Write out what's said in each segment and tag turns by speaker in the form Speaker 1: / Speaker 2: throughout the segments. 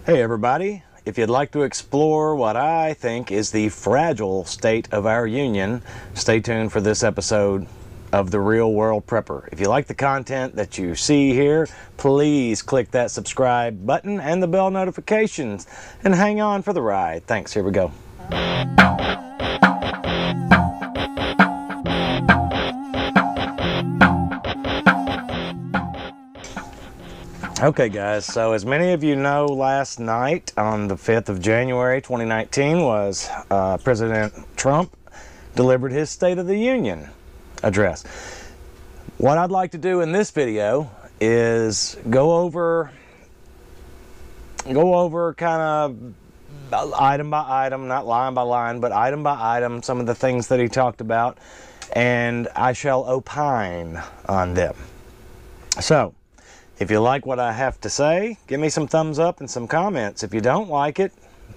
Speaker 1: Hey everybody, if you'd like to explore what I think is the fragile state of our union, stay tuned for this episode of The Real World Prepper. If you like the content that you see here, please click that subscribe button and the bell notifications and hang on for the ride. Thanks, here we go. Okay guys, so as many of you know, last night on the 5th of January 2019 was President Trump delivered his State of the Union address. What I'd like to do in this video is go over kind of item by item, not line by line, but item by item, some of the things that he talked about, and I shall opine on them. So, if you like what I have to say, give me some thumbs up and some comments. If you don't like it,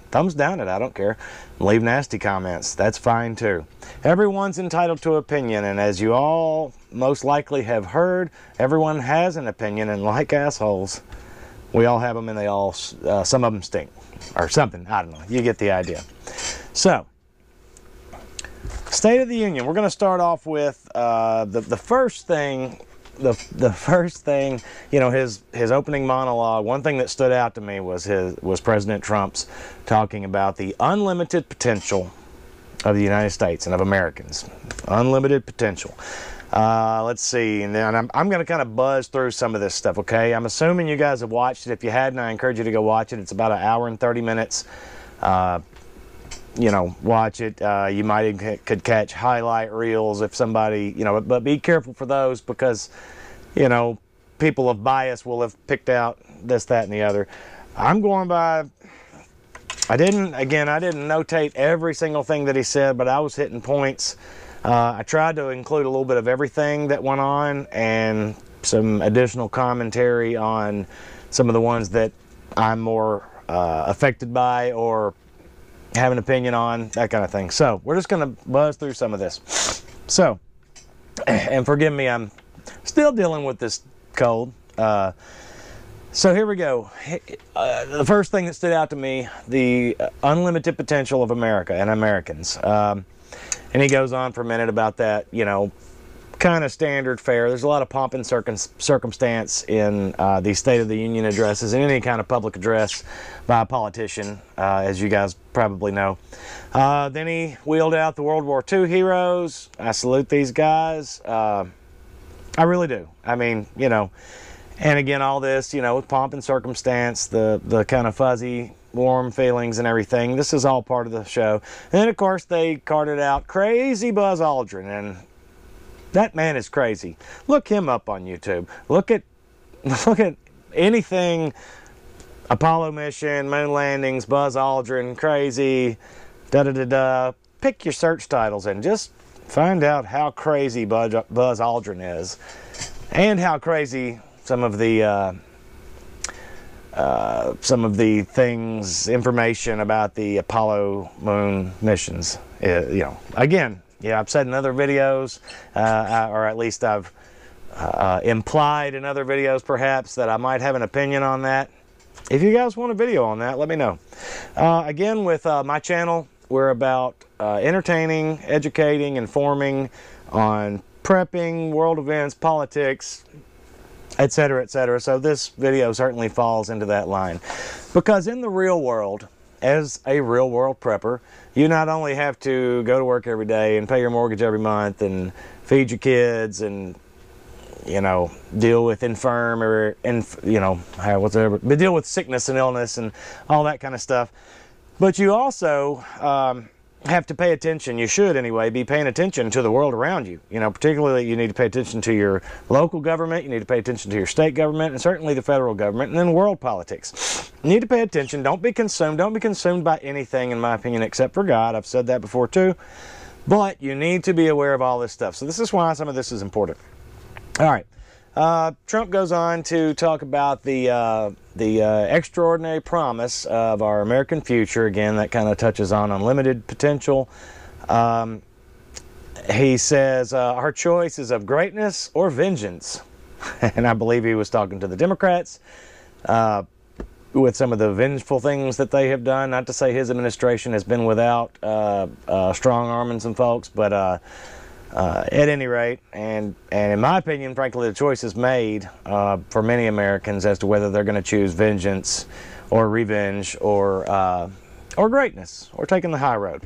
Speaker 1: thumbs down it, I don't care. Leave nasty comments, that's fine too. Everyone's entitled to opinion, and as you all most likely have heard, everyone has an opinion, and like assholes, we all have them, and they all, some of them stink. Or something, I don't know, you get the idea. So, State of the Union, we're going to start off with the first thing. The first thing, you know, his opening monologue, one thing that stood out to me was President Trump's talking about the unlimited potential of the United States and of Americans. Unlimited potential. Let's see, and then I'm going to kind of buzz through some of this stuff, okay? I'm assuming you guys have watched it. If you hadn't, I encourage you to go watch it. It's about 1 hour and 30 minutes. You know, watch it. You might could catch highlight reels if somebody, you know, but be careful for those because, you know, people of bias will have picked out this, that, and the other. I'm going by, I didn't notate every single thing that he said, but I was hitting points. I tried to include a little bit of everything that went on and some additional commentary on some of the ones that I'm more affected by or have an opinion on, that kind of thing. So we're just going to buzz through some of this. So, and forgive me, I'm still dealing with this cold. So here we go. The first thing that stood out to me, the unlimited potential of America and Americans. And he goes on for a minute about that, you know, kind of standard fare. There's a lot of pomp and circumstance in these State of the Union addresses and any kind of public address by a politician, as you guys probably know. Then he wheeled out the World War II heroes. I salute these guys. I really do. I mean, you know, and again, all this, you know, with pomp and circumstance, the kind of fuzzy, warm feelings and everything. This is all part of the show. And then, of course, they carted out crazy Buzz Aldrin, and that man is crazy. Look him up on YouTube. Look at anything, Apollo mission, moon landings, Buzz Aldrin, crazy, da-da-da-da. Pick your search titles and just find out how crazy Buzz Aldrin is and how crazy some of the things, information about the Apollo moon missions, you know, again, yeah, I've said in other videos, or at least I've implied in other videos perhaps that I might have an opinion on that. If you guys want a video on that, let me know. Again, with my channel, we're about entertaining, educating, informing on prepping, world events, politics, etc., etc. So this video certainly falls into that line. Because in the real world, as a real world prepper, you not only have to go to work every day and pay your mortgage every month and feed your kids and, you know, deal with infirm or, you know, whatever, but deal with sickness and illness and all that kind of stuff. But you also have to pay attention, you should anyway, be paying attention to the world around you. You know, particularly you need to pay attention to your local government, you need to pay attention to your state government, and certainly the federal government, and then world politics. You need to pay attention. Don't be consumed by anything, in my opinion, except for God. I've said that before too. But you need to be aware of all this stuff. So this is why some of this is important. All right. Trump goes on to talk about the extraordinary promise of our American future. Again, that kind of touches on unlimited potential. He says, our choice is of greatness or vengeance. And I believe he was talking to the Democrats. with some of the vengeful things that they have done. Not to say his administration has been without strong arming some folks, but at any rate, and in my opinion, frankly, the choice is made for many Americans as to whether they're going to choose vengeance or revenge or greatness or taking the high road.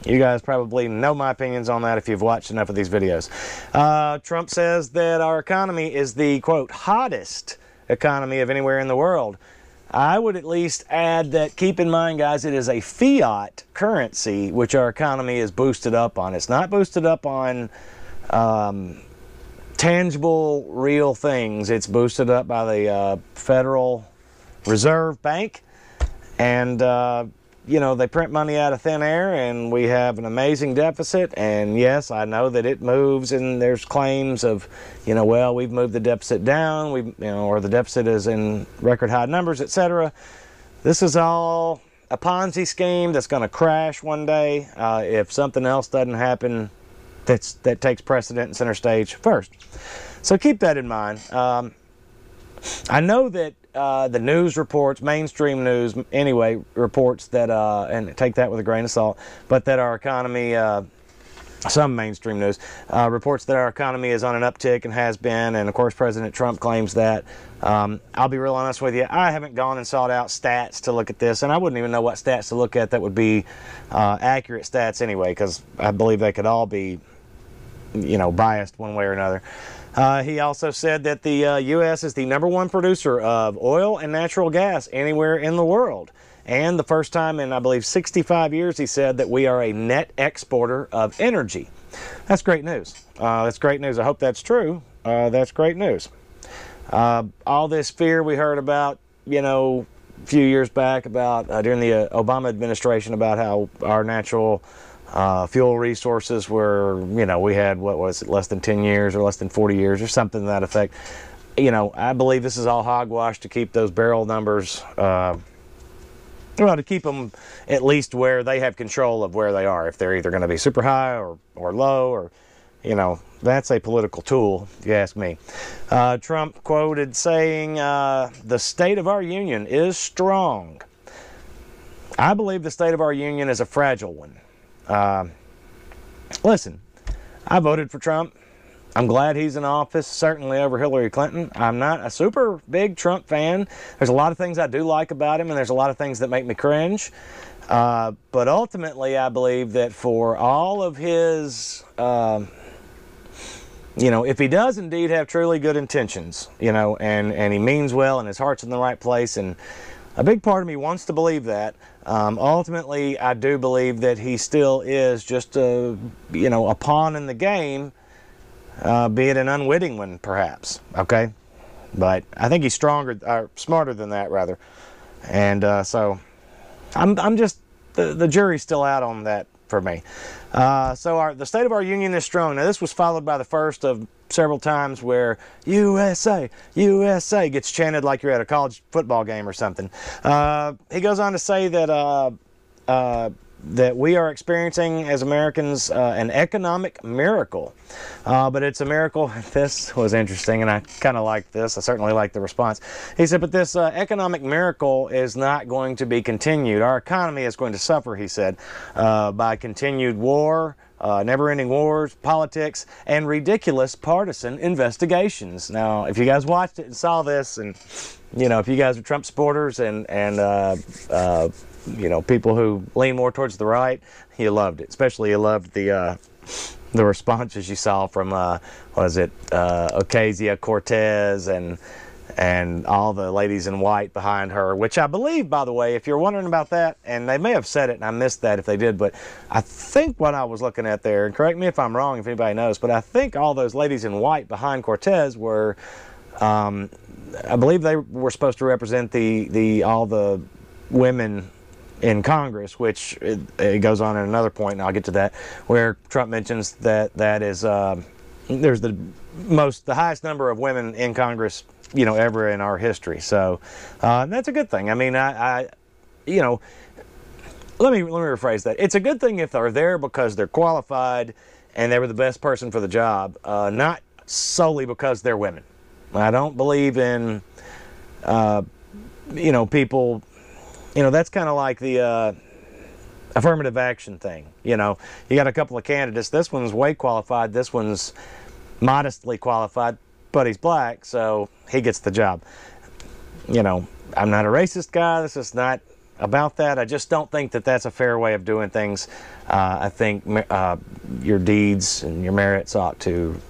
Speaker 1: You guys probably know my opinions on that if you've watched enough of these videos. Trump says that our economy is the, quote, hottest economy of anywhere in the world. I would at least add that, keep in mind, guys, it is a fiat currency which our economy is boosted up on. It's not boosted up on tangible, real things. It's boosted up by the Federal Reserve Bank. And you know, they print money out of thin air, and we have an amazing deficit. And yes, I know that it moves, and there's claims of, you know, well, we've moved the deficit down, or the deficit is in record high numbers, etc. This is all a Ponzi scheme that's going to crash one day if something else doesn't happen that takes precedent and center stage first. So keep that in mind. I know that the news reports, mainstream news anyway, reports that, and take that with a grain of salt, but that our economy, some mainstream news, reports that our economy is on an uptick and has been, and of course President Trump claims that. I'll be real honest with you, I haven't gone and sought out stats to look at this, and I wouldn't even know what stats to look at that would be accurate stats anyway, because I believe they could all be, you know, biased one way or another. He also said that the U.S. is the #1 producer of oil and natural gas anywhere in the world. And the first time in, I believe, 65 years, he said that we are a net exporter of energy. That's great news. That's great news. I hope that's true. That's great news. All this fear we heard about, you know, a few years back about, during the Obama administration, about how our natural fuel resources were, you know, we had, what was it, less than 10 years or less than 40 years or something to that effect. You know, I believe this is all hogwash to keep those barrel numbers, well, to keep them at least where they have control of where they are. If they're either going to be super high or low, or, you know, that's a political tool, if you ask me. Trump quoted saying, the state of our union is strong. I believe the state of our union is a fragile one. Listen, I voted for Trump. I'm glad he's in office, certainly over Hillary Clinton. I'm not a super big Trump fan. There's a lot of things I do like about him, and there's a lot of things that make me cringe. But ultimately, I believe that for all of his, you know, if he does indeed have truly good intentions, you know, and he means well and his heart's in the right place, and a big part of me wants to believe that. Ultimately, I do believe that he still is just a, you know, a pawn in the game, be it an unwitting one, perhaps. Okay, but I think he's stronger, or smarter than that, rather. And so, I'm just the jury's still out on that for me. So the state of our union is strong. Now, this was followed by the first of several times where USA, USA gets chanted like you're at a college football game or something. He goes on to say that that we are experiencing, as Americans, an economic miracle. But it's a miracle. This was interesting, and I kind of like this. I certainly like the response. He said, but this economic miracle is not going to be continued. Our economy is going to suffer, he said, by continued war, never-ending wars, politics, and ridiculous partisan investigations. Now, if you guys watched it and saw this, and, you know, if you guys are Trump supporters and you know, people who lean more towards the right, you loved it. Especially you loved the responses you saw from, what is it, Ocasio-Cortez and all the ladies in white behind her, which I believe, by the way, if you're wondering about that, and they may have said it and I missed that if they did, but I think what I was looking at there, and correct me if I'm wrong if anybody knows, but I think all those ladies in white behind Cortez were, I believe they were supposed to represent all the women in Congress, which it goes on in another point, and I'll get to that, where Trump mentions that is there's the highest number of women in Congress, you know, ever in our history. So that's a good thing. I mean, you know, let me rephrase that. It's a good thing if they're there because they're qualified and they were the best person for the job, not solely because they're women. I don't believe in you know, people, you know, that's kind of like the affirmative action thing. You know, you got a couple of candidates. This one's way qualified. This one's modestly qualified, but he's black, so he gets the job. You know, I'm not a racist guy. This is not about that. I just don't think that that's a fair way of doing things. I think your deeds and your merits ought to,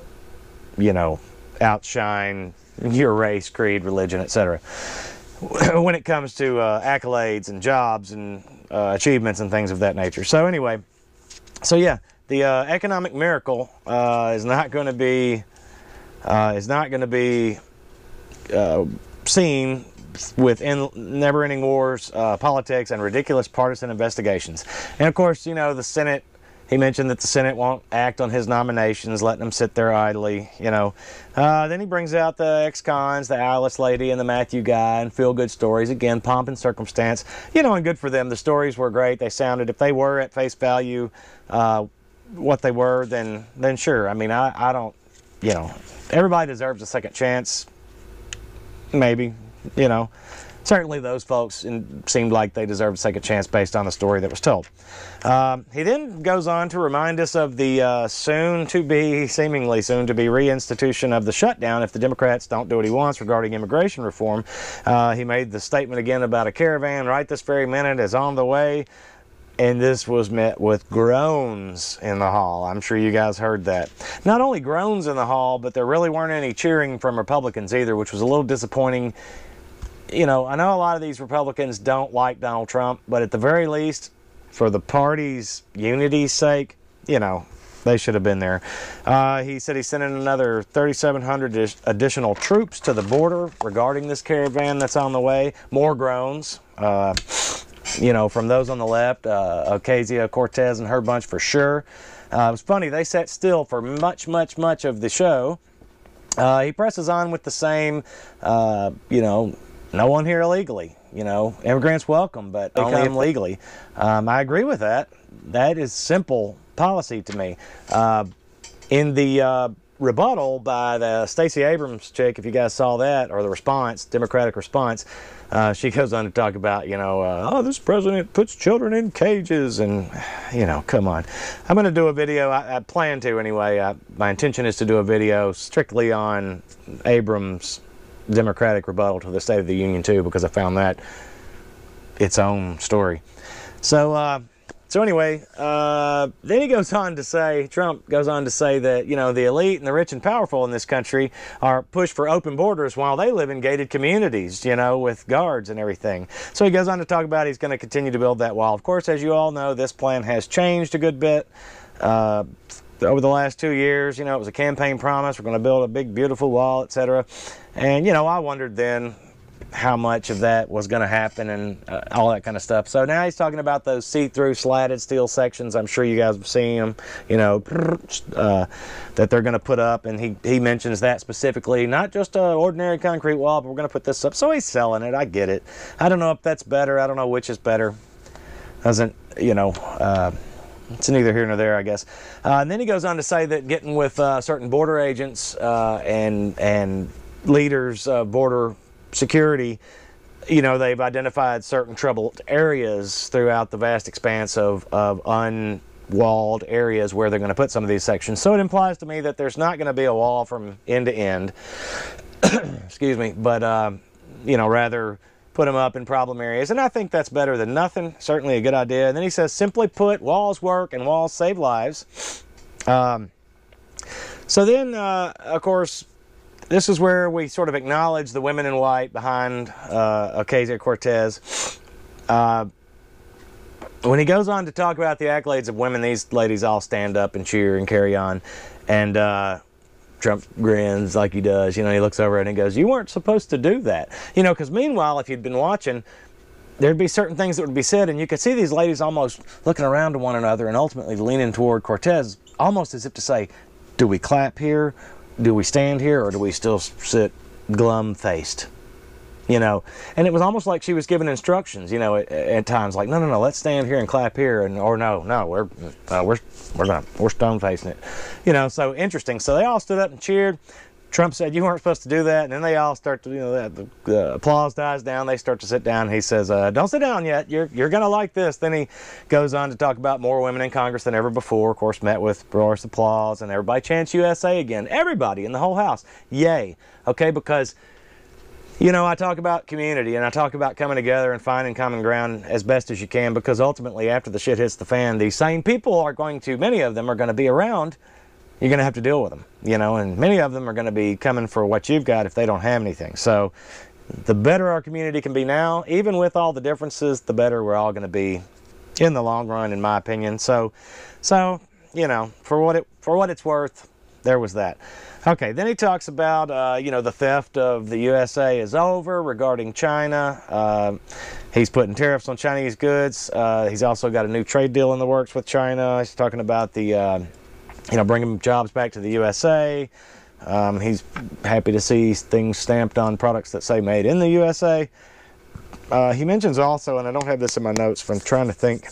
Speaker 1: you know, outshine your race, creed, religion, etc. when it comes to accolades and jobs and achievements and things of that nature. So anyway, so yeah, the economic miracle is not going to be seen with never-ending wars, politics, and ridiculous partisan investigations. And of course, you know, the Senate, he mentioned that the Senate won't act on his nominations, letting them sit there idly, you know. Then he brings out the ex-cons, the Alice lady and the Matthew guy, and feel-good stories. Again, pomp and circumstance, you know, and good for them. The stories were great. They sounded, if they were at face value what they were, then sure. I mean, I don't, you know, everybody deserves a second chance, maybe. You know, certainly those folks seemed like they deserved a second chance based on the story that was told. He then goes on to remind us of the seemingly soon-to-be reinstitution of the shutdown if the Democrats don't do what he wants regarding immigration reform. He made the statement again about a caravan right this very minute is on the way, and this was met with groans in the hall. I'm sure you guys heard that. Not only groans in the hall, but there really weren't any cheering from Republicans either, which was a little disappointing. You know, I know a lot of these Republicans don't like Donald Trump, but at the very least, for the party's unity's sake, you know, they should have been there. He said he's sending another 3,700 additional troops to the border regarding this caravan that's on the way. More groans, you know, from those on the left, Ocasio-Cortez and her bunch for sure. It was funny, they sat still for much of the show. He presses on with the same, you know, no one here illegally. You know, immigrants welcome, but they come legally. I agree with that. That is simple policy to me. In the rebuttal by the Stacey Abrams chick, if you guys saw that, or the response, Democratic response, she goes on to talk about, you know, oh, this president puts children in cages, and, you know, come on. I'm going to do a video, I plan to anyway. My intention is to do a video strictly on Abrams' Democratic rebuttal to the State of the Union too, because I found that its own story. So anyway, then he goes on to say, Trump goes on to say that, you know, the elite and the rich and powerful in this country are pushed for open borders while they live in gated communities, you know, with guards and everything. So he goes on to talk about he's going to continue to build that wall. Of course, as you all know, this plan has changed a good bit. Over the last 2 years, you know, it was a campaign promise. We're going to build a big, beautiful wall, etc. And, you know, I wondered then how much of that was going to happen and all that kind of stuff. So now he's talking about those see-through slatted steel sections. I'm sure you guys have seen them, you know, that they're going to put up. And he mentions that specifically, not just an ordinary concrete wall, but we're going to put this up. So he's selling it. I get it. I don't know if that's better. I don't know which is better. Doesn't, you know... it's neither here nor there, I guess. And then he goes on to say that getting with certain border agents and leaders of border security, you know, they've identified certain troubled areas throughout the vast expanse of unwalled areas where they're going to put some of these sections. So it implies to me that there's not going to be a wall from end to end, excuse me, but, you know, rather... put them up in problem areas, and I think that's better than nothing. Certainly a good idea. And then he says, simply put, walls work and walls save lives. So then, of course, this is where we sort of acknowledge the women in white behind Ocasio-Cortez. When he goes on to talk about the accolades of women, these ladies all stand up and cheer and carry on. And Trump grins like he does. You know, he looks over and he goes, you weren't supposed to do that. You know, because meanwhile, if you'd been watching, there'd be certain things that would be said, and you could see these ladies almost looking around to one another and ultimately leaning toward Cortez, almost as if to say, do we clap here? Do we stand here? Or do we still sit glum-faced? You know, and it was almost like she was giving instructions, you know, at times, like, no, let's stand here and clap here, and or no, we're stone facing it, you know. So interesting. So they all stood up and cheered. Trump said you weren't supposed to do that, and then they all start to, you know, the applause dies down. They start to sit down. He says, "Don't sit down yet. You're gonna like this." Then he goes on to talk about more women in Congress than ever before. Of course, met with roars of applause, and everybody chants USA again. Everybody in the whole house, yay! Okay, because, you know, I talk about community, and I talk about coming together and finding common ground as best as you can, because ultimately, after the shit hits the fan, these same people are going to, many of them are going to be around. You're going to have to deal with them, you know, and many of them are going to be coming for what you've got if they don't have anything. So the better our community can be now, even with all the differences, the better we're all going to be in the long run, in my opinion. So you know, for what it's worth, there was that. Okay, then he talks about, you know, the theft of the USA is over regarding China. He's putting tariffs on Chinese goods. He's also got a new trade deal in the works with China. He's talking about the, you know, bringing jobs back to the USA. He's happy to see things stamped on products that say made in the USA. He mentions also, and I don't have this in my notes, but I'm trying to think,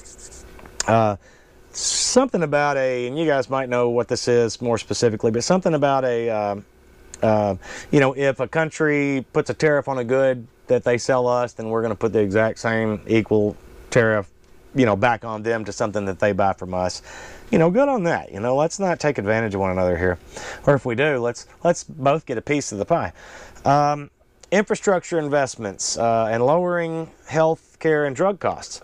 Speaker 1: something about and you guys might know what this is more specifically, but something about you know, if a country puts a tariff on a good that they sell us, then we're going to put the exact same equal tariff, you know, back on them to something that they buy from us. You know, good on that. You know, let's not take advantage of one another here. Or if we do, let's both get a piece of the pie. Infrastructure investments and lowering health care and drug costs.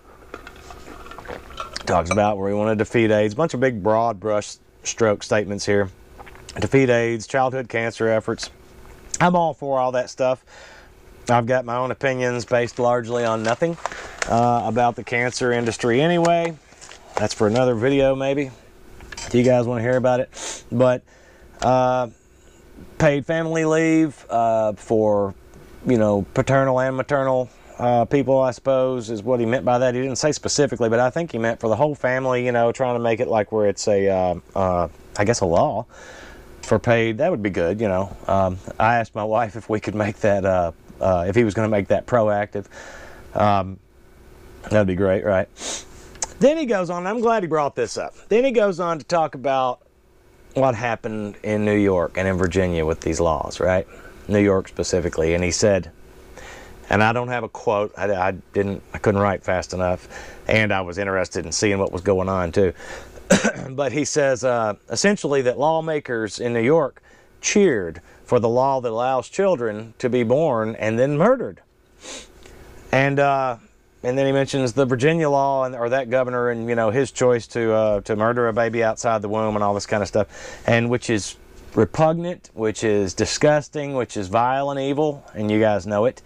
Speaker 1: Talks about where we want to defeat AIDS. A bunch of big broad brush stroke statements here. Defeat AIDS, childhood cancer efforts. I'm all for all that stuff. I've got my own opinions based largely on nothing about the cancer industry anyway. That's for another video, maybe, if you guys want to hear about it. But paid family leave for, you know, paternal and maternal people, I suppose, is what he meant by that. He didn't say specifically, but I think he meant for the whole family, you know, trying to make it like where it's a, I guess, a law for paid. That would be good, you know. I asked my wife if we could make that, if he was going to make that proactive. That'd be great, right? Then he goes on, I'm glad he brought this up. Then he goes on to talk about what happened in New York and in Virginia with these laws, right? New York specifically. And he said, and I don't have a quote, I couldn't write fast enough, and I was interested in seeing what was going on too. But he says, essentially, that lawmakers in New York cheered for the law that allows children to be born and then murdered. And then he mentions the Virginia law, or that governor, and, you know, his choice to murder a baby outside the womb and all this kind of stuff, and which is repugnant, which is disgusting, which is vile and evil, and you guys know it.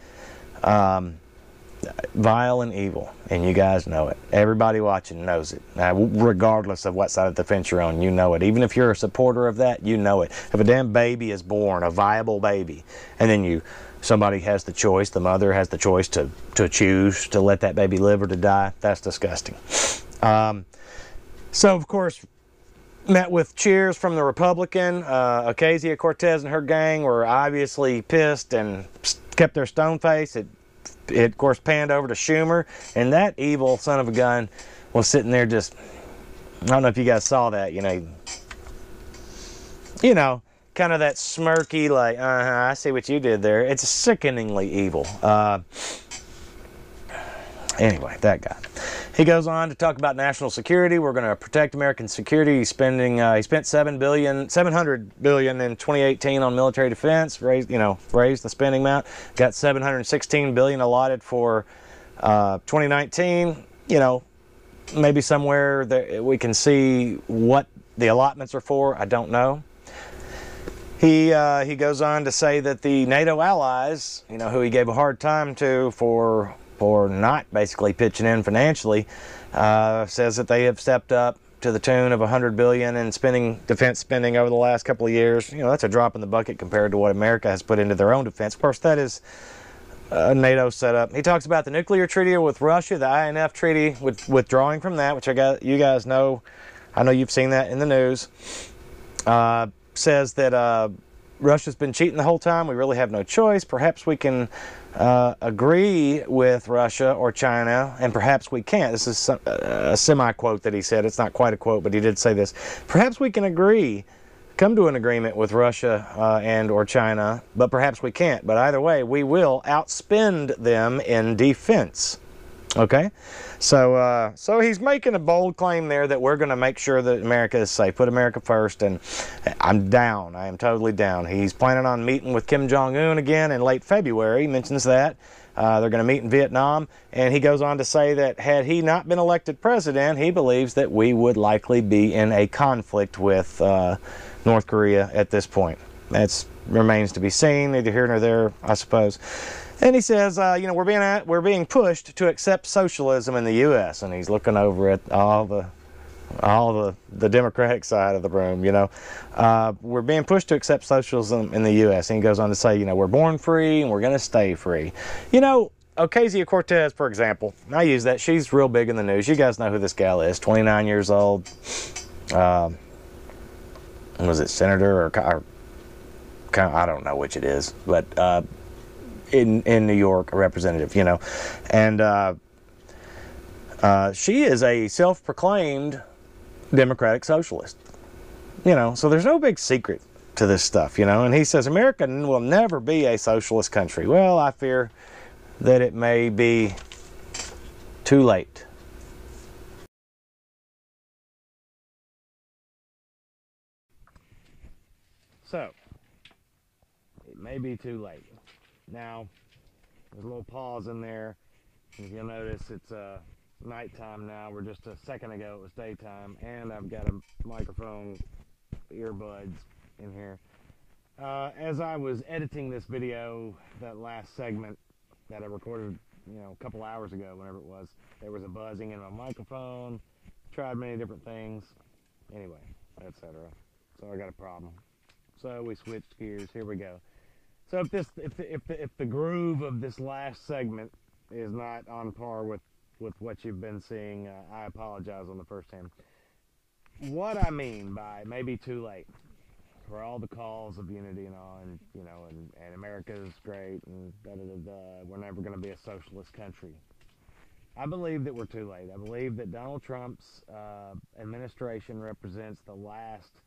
Speaker 1: Vile and evil, and you guys know it. Everybody watching knows it. Regardless of what side of the fence you're on, you know it. Even if you're a supporter of that, you know it. If a damn baby is born, a viable baby, and then somebody has the choice, the mother has the choice to choose to let that baby live or to die, that's disgusting. So, of course, met with cheers from the Republican. Ocasio-Cortez and her gang were obviously pissed and kept their stone face. It, of course, panned over to Schumer, and that evil son of a gun was sitting there just, I don't know if you guys saw that, you know, kind of that smirky, like, I see what you did there. It's sickeningly evil. Anyway, that guy. He goes on to talk about national security. We're going to protect American security. He's spending, he spent $700 billion in 2018 on military defense. Raised the spending amount. Got $716 billion allotted for 2019. You know, maybe somewhere that we can see what the allotments are for. I don't know. He goes on to say that the NATO allies, you know, who he gave a hard time to for not basically pitching in financially, says that they have stepped up to the tune of $100 billion in defense spending over the last couple of years. You know, that's a drop in the bucket compared to what America has put into their own defense. Of course, that is NATO setup. He talks about the nuclear treaty with Russia, the INF treaty, withdrawing from that, which you guys know. I know you've seen that in the news. Says that Russia's been cheating the whole time. We really have no choice. Perhaps we can agree with Russia or China, and perhaps we can't. This is a semi-quote that he said. It's not quite a quote, but he did say this. Perhaps we can agree come to an agreement with Russia and or China, but perhaps we can't. But either way, we will outspend them in defense. Okay, so he's making a bold claim there that we're going to make sure that America is safe, put America first, and I'm down. I am totally down. He's planning on meeting with Kim Jong-un again in late February. He mentions that. They're going to meet in Vietnam, and he goes on to say that had he not been elected president, he believes that we would likely be in a conflict with North Korea at this point. That remains to be seen, neither here nor there, I suppose. And he says, you know, we're being pushed to accept socialism in the U.S. And he's looking over at all the Democratic side of the room. You know, we're being pushed to accept socialism in the U.S. And he goes on to say, you know, we're born free and we're going to stay free. You know, Ocasio-Cortez, for example, I use that. She's real big in the news. You guys know who this gal is. 29 years old. Was it senator or I don't know which it is, but in New York, a representative, you know, and she is a self-proclaimed Democratic socialist, you know, so there's no big secret to this stuff, you know. And he says America will never be a socialist country. Well, I fear that it may be too late. So it may be too late. Now, there's a little pause in there. If you'll notice, it's nighttime now. We're just a second ago, it was daytime, and I've got a microphone, earbuds in here. As I was editing this video, that last segment that I recorded, you know, a couple hours ago, whenever it was, there was a buzzing in my microphone. Tried many different things. Anyway, etc. So I got a problem. So we switched gears. Here we go. So if the groove of this last segment is not on par with what you've been seeing, I apologize on the first hand. What I mean by maybe too late for all the calls of unity and all, and you know, and America's great and we're never going to be a socialist country. I believe that we're too late. I believe that Donald Trump's administration represents the last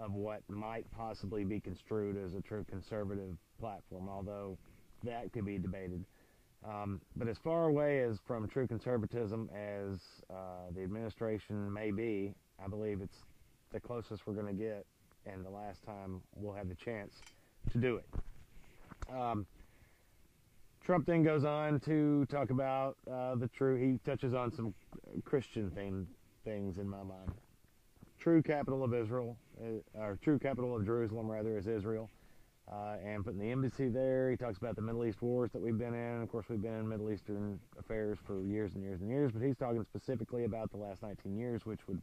Speaker 1: of what might possibly be construed as a true conservative platform, although that could be debated. But as far away as from true conservatism as the administration may be, I believe it's the closest we're going to get, and the last time we'll have the chance to do it. Trump then goes on to talk about he touches on some Christian things in my mind. True capital of Israel, or true capital of Jerusalem, rather, is Israel, and putting the embassy there. He talks about the Middle East wars that we've been in. Of course, we've been in Middle Eastern affairs for years and years and years, but he's talking specifically about the last 19 years, which would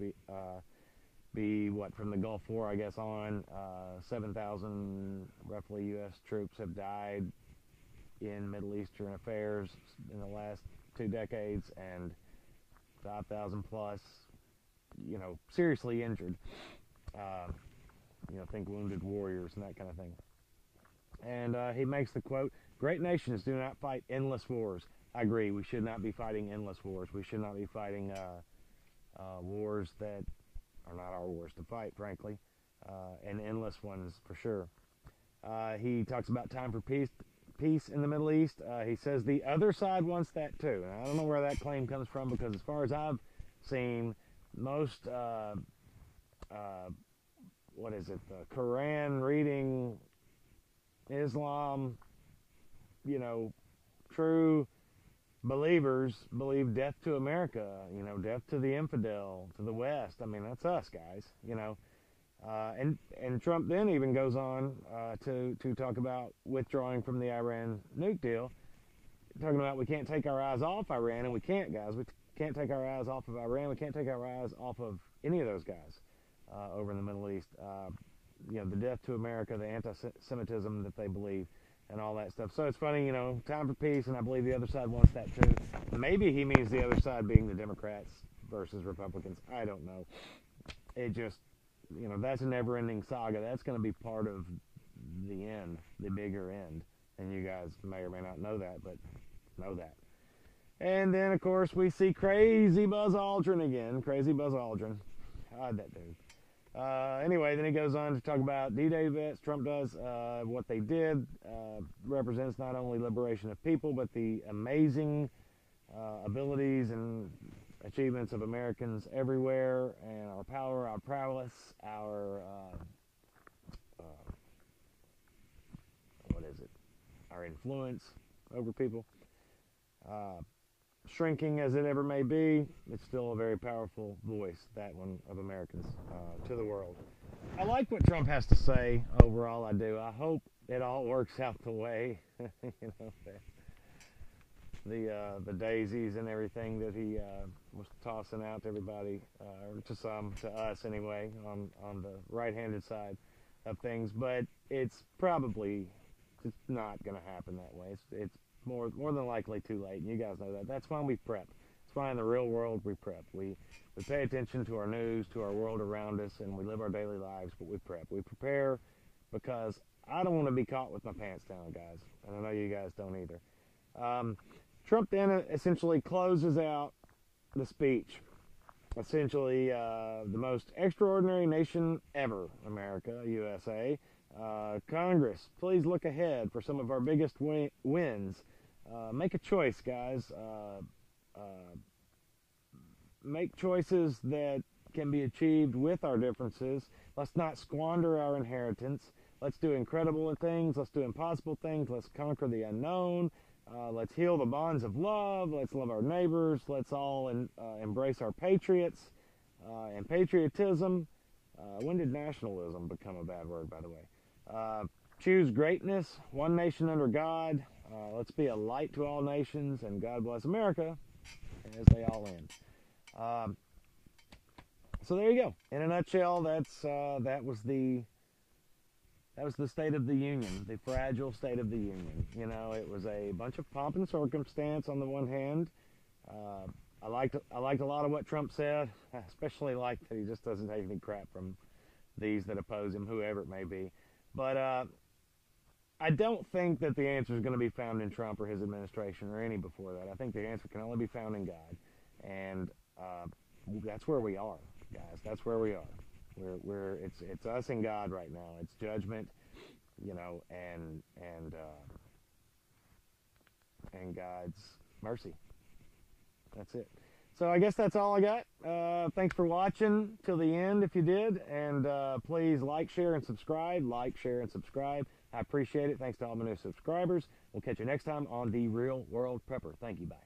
Speaker 1: be what, from the Gulf War, I guess, on 7,000 roughly U.S. troops have died in Middle Eastern affairs in the last 2 decades, and 5,000 plus, you know, seriously injured. You know, think wounded warriors and that kind of thing. And he makes the quote, "Great nations do not fight endless wars." I agree. We should not be fighting endless wars. We should not be fighting wars that are not our wars to fight, frankly, and endless ones for sure. He talks about time for peace in the Middle East. He says the other side wants that too. And I don't know where that claim comes from, because as far as I've seen, most what is it, the Quran reading, Islam, you know, true believers believe death to America, you know, death to the infidel, to the West. I mean, that's us, guys, you know. And Trump then even goes on to talk about withdrawing from the Iran nuke deal, talking about we can't take our eyes off Iran, and we can't, guys. We can't take our eyes off of Iran. We can't take our eyes off of any of those guys over in the Middle East. You know, the death to America, the anti-Semitism that they believe, and all that stuff. So it's funny, you know, time for peace, and I believe the other side wants that too. Maybe he means the other side being the Democrats versus Republicans. I don't know. It just, you know, that's a never-ending saga. That's going to be part of the end, the bigger end. And you guys may or may not know that, but know that. And then, of course, we see crazy Buzz Aldrin again. Crazy Buzz Aldrin. God, that dude. Anyway, then he goes on to talk about D-Day vets. Trump does what they did represents not only liberation of people, but the amazing abilities and achievements of Americans everywhere, and our power, our prowess, our what is it? Our influence over people. Shrinking as it ever may be, it's still a very powerful voice, that one, of Americans to the world. I like what Trump has to say overall. I do. I hope it all works out the way you know, the daisies and everything that he was tossing out to everybody, or to some, to us anyway, on the right-handed side of things. But it's probably not going to happen that way. It's more than likely too late, and you guys know that. That's why we prep. It's why in the real world we prep. We pay attention to our news, to our world around us, and we live our daily lives, but we prep. We prepare because I don't want to be caught with my pants down, guys, and I know you guys don't either. Trump then essentially closes out the speech. Essentially, the most extraordinary nation ever, America, USA. Congress, please look ahead for some of our biggest wins. Make a choice, guys. Make choices that can be achieved with our differences. Let's not squander our inheritance. Let's do incredible things. Let's do impossible things. Let's conquer the unknown. Let's heal the bonds of love. Let's love our neighbors. Let's all embrace our patriots and patriotism. When did nationalism become a bad word, by the way? Choose greatness, one nation under God. Let's be a light to all nations, and God bless America, as they all end. So there you go. In a nutshell, that was the State of the Union, the fragile State of the Union. You know, it was a bunch of pomp and circumstance on the one hand. I liked a lot of what Trump said. I especially liked that he just doesn't take any crap from these that oppose him, whoever it may be. But I don't think that the answer is going to be found in Trump or his administration or any before that. I think the answer can only be found in God, and that's where we are, guys. That's where we are. It's us and God right now. It's judgment, you know, and God's mercy. That's it. So I guess that's all I got. Thanks for watching till the end if you did, and please like, share, and subscribe. Like, share, and subscribe. I appreciate it. Thanks to all my new subscribers. We'll catch you next time on The Real World Prepper. Thank you. Bye.